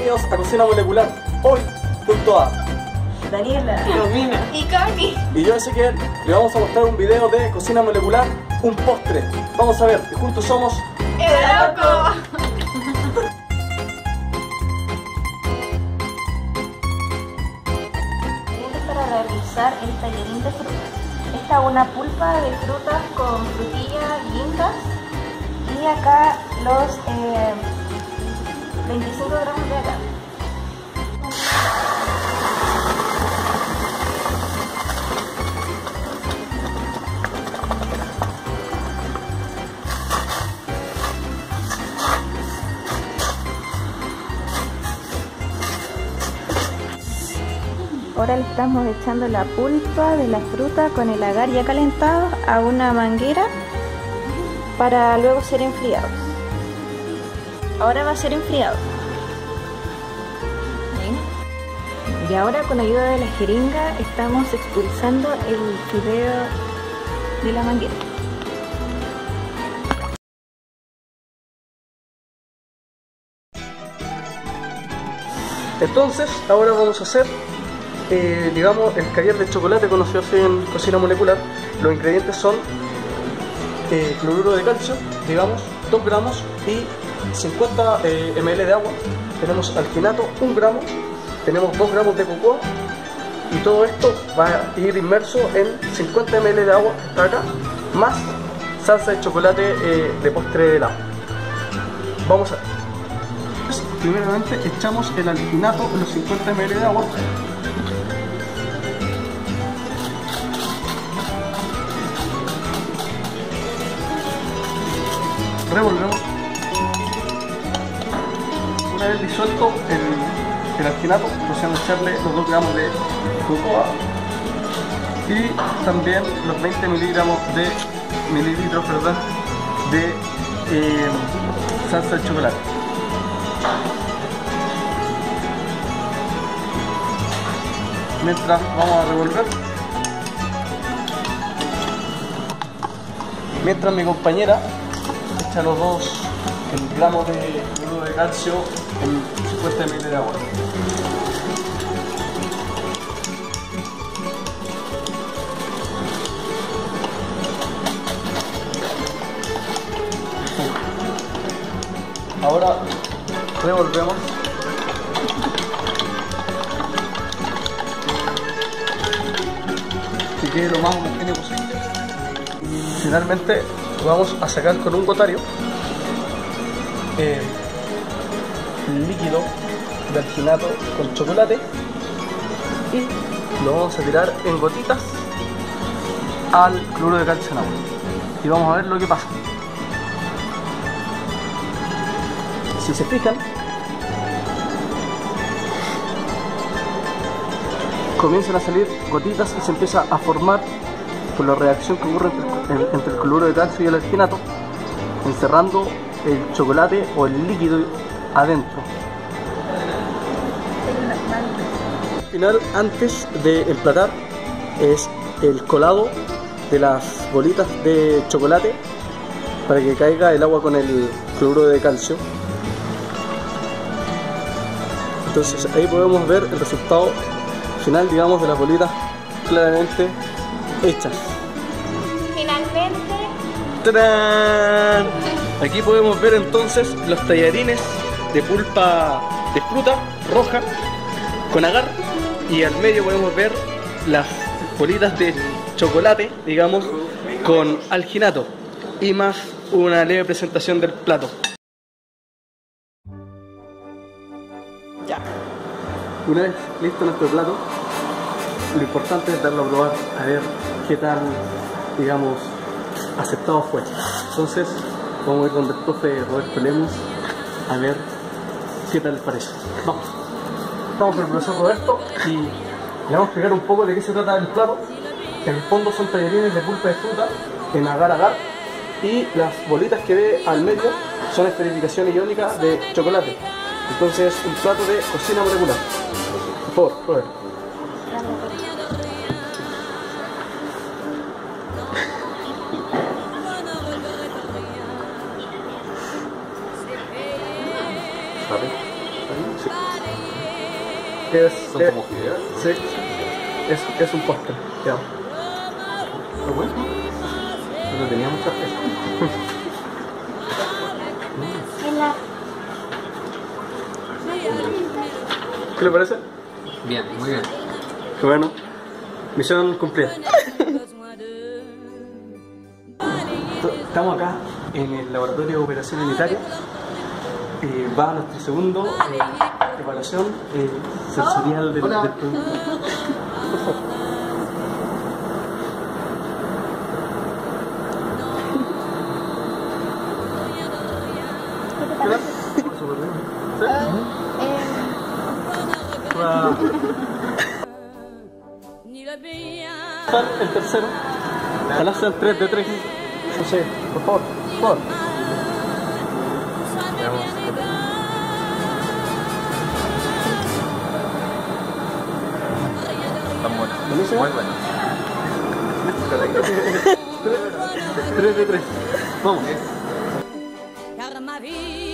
Bienvenidos a Cocina Molecular. Hoy, junto a Daniela, Romina y Cami, y yo, Ezequiel, le vamos a mostrar un video de Cocina Molecular, un postre. Vamos a ver, y juntos somos ¡El Loco! Para realizar el tallarín de frutas. Esta es una pulpa de frutas con frutillas guindas y acá los 25 gramos de agave. Ahora le estamos echando la pulpa de la fruta con el agar ya calentado a una manguera para luego ser enfriados. Ahora va a ser enfriado. ¿Ven? Y ahora con ayuda de la jeringa estamos expulsando el fideo de la manguera. Entonces, ahora vamos a hacer, digamos, el caviar de chocolate conocido así en Cocina Molecular. Los ingredientes son cloruro de calcio, digamos, 2 gramos y 50 ml de agua. Tenemos alginato, 1 gramo, tenemos 2 gramos de cocoa y todo esto va a ir inmerso en 50 ml de agua, que está acá, más salsa de chocolate de postre de helado. Vamos a ver. Primeramente echamos el alginato en los 50 ml de agua. Revolvemos. Una vez disuelto el alginato, procedemos a echarle los 2 gramos de cocoa y también los 20 mililitros de salsa de chocolate. Mientras vamos a revolver, mientras mi compañera echa los 2 gramos de cloruro de calcio en 50 ml de agua. Ahora revolvemos. Que quede lo más homogéneo posible. Finalmente vamos a sacar con un gotario el líquido de alginato con chocolate y lo vamos a tirar en gotitas al cloruro de calcio en agua y vamos a ver lo que pasa. Si se fijan, comienzan a salir gotitas y se empieza a formar por la reacción que ocurre entre el cloruro de calcio y el alginato, encerrando el chocolate o el líquido adentro. Al final, antes de emplatar, es el colado de las bolitas de chocolate para que caiga el agua con el cloruro de calcio. Entonces ahí podemos ver el resultado final, digamos, de las bolitas claramente hechas. Finalmente, ¡tarán! Aquí podemos ver entonces los tallarines de pulpa de fruta roja con agar, y al medio podemos ver las bolitas de chocolate, digamos, con alginato, y más una leve presentación del plato. Ya. Una vez listo nuestro plato, lo importante es darlo a probar, a ver qué tan, digamos, aceptado fue. Entonces vamos a ir con el profe Roberto Lemus a ver qué tal les parece. Vamos. Estamos con el profesor Roberto y le vamos a explicar un poco de qué se trata el plato. En el fondo son tallarines de pulpa de fruta en agar-agar, y las bolitas que ve al medio son esferificación iónica de chocolate. Entonces, un plato de cocina molecular. Por favor, Robert. ¿Sabe? Sí. Que es, ¿Son como fideos? sí, es un postre, digamos. Pero bueno, no tenía mucha fe. ¿Qué le parece? Bien, muy bien. Qué bueno. Misión cumplida. Estamos acá en el laboratorio de operación unitaria. Va nuestro segundo evaluación sensorial del producto. Por favor. ¿Qué tal? Súper bien. ¿Sí? El tercero. Ojalá sean 3 de 3. No sé, por favor, por favor. Veamos. Están buenos. ¿Buenísimo? Muy buenos. 3 de 3. Vamos. Car ma vie